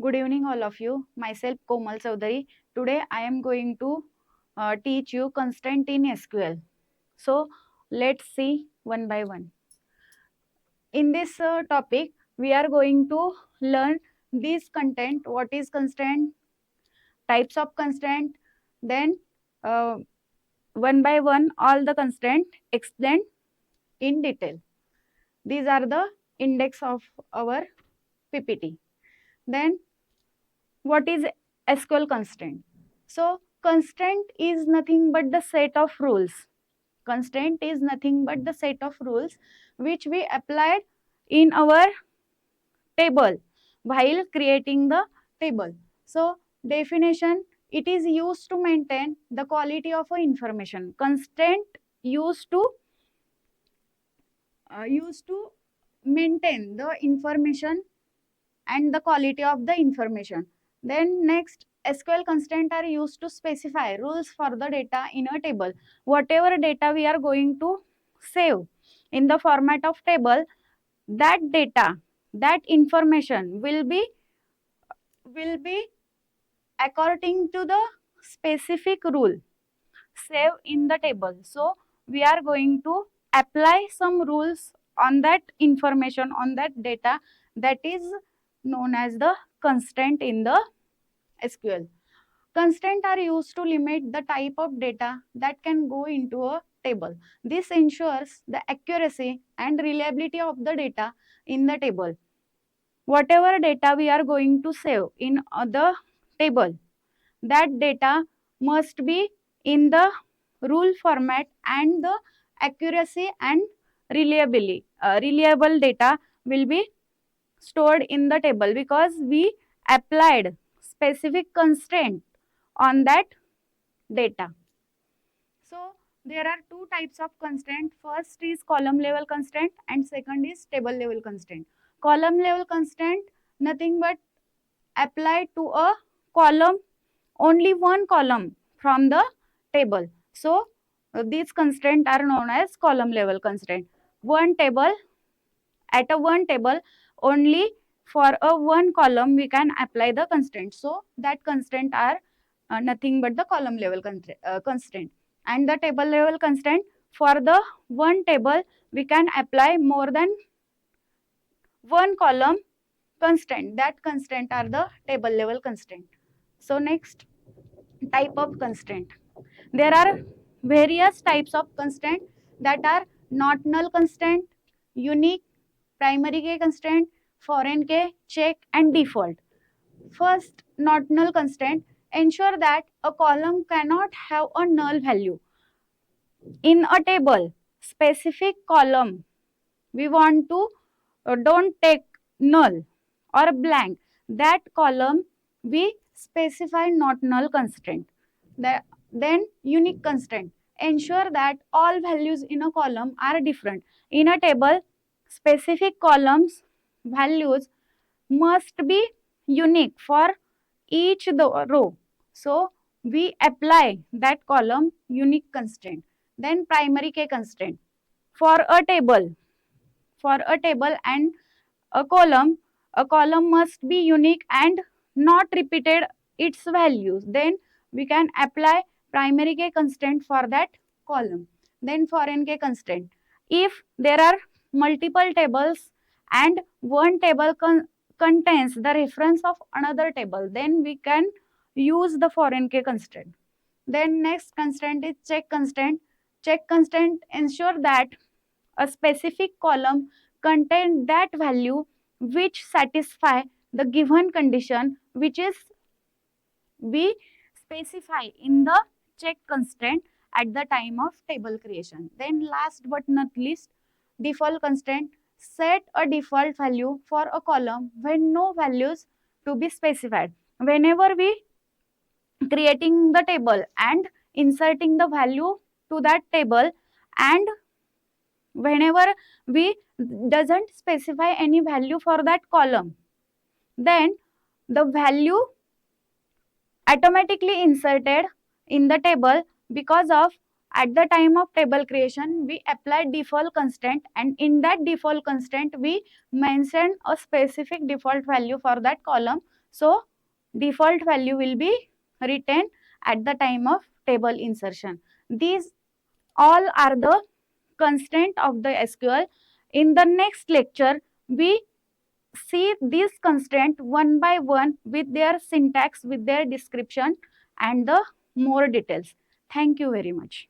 Good evening, all of you. Myself, Komal Chaudhary. Today, I am going to teach you constraint in SQL. So, let's see one by one. In this topic, we are going to learn this content, what is constraint, types of constraint, then uh, one by one, all the constraint explained in detail. These are the index of our PPT. Then, what is SQL constraint? So constraint is nothing but the set of rules. Constraint is nothing but the set of rules which we applied in our table while creating the table. So definition, it is used to maintain the quality of a information. Constraint used to maintain the information and the quality of the information. Then next, SQL constraints are used to specify rules for the data in a table. Whatever data we are going to save in the format of table, that data, that information will be according to the specific rule save in the table. So we are going to apply some rules on that information, on that data, that is known as the constraint in the SQL. Constraints are used to limit the type of data that can go into a table. This ensures the accuracy and reliability of the data in the table. Whatever data we are going to save in the table, that data must be in the rule format, and the accuracy and reliable data will be stored in the table because we applied specific constraint on that data. So there are two types of constraint. First is column level constraint and second is table level constraint. Column level constraint, nothing but applied to a column, only one column from the table. So these constraints are known as column level constraint. One table, at a one table, only for a one column we can apply the constraint. So that constraint are nothing but the column level constraint. And the table level constraint, for the one table we can apply more than one column constraint. That constraint are the table level constraint. So next, type of constraint. There are various types of constraint that are not null constraint, unique, primary key constraint, foreign key, check, and default. First, not null constraint ensure that a column cannot have a null value. In a table, specific column we want to don't take null or blank. That column we specify not null constraint. Then unique constraint ensure that all values in a column are different. In a table, specific columns values must be unique for each the row. So we apply that column unique constraint. Then primary key constraint. For a table, and a column must be unique and not repeated its values. Then we can apply primary key constraint for that column. Then foreign key constraint. If there are multiple tables and one table contains the reference of another table, then we can use the foreign key constraint. Then next constraint is check constraint. Check constraint ensure that a specific column contain that value which satisfy the given condition which is we specify in the check constraint at the time of table creation. Then last but not least, default constraint set a default value for a column when no values to be specified. Whenever we creating the table and inserting the value to that table, and whenever we doesn't specify any value for that column, then the value automatically inserted in the table because of at the time of table creation we applied default constraint, and in that default constraint we mention a specific default value for that column. So default value will be retained at the time of table insertion. These all are the constraint of the SQL. In the next lecture, we see these constraint one by one with their syntax, with their description and the more details. Thank you very much.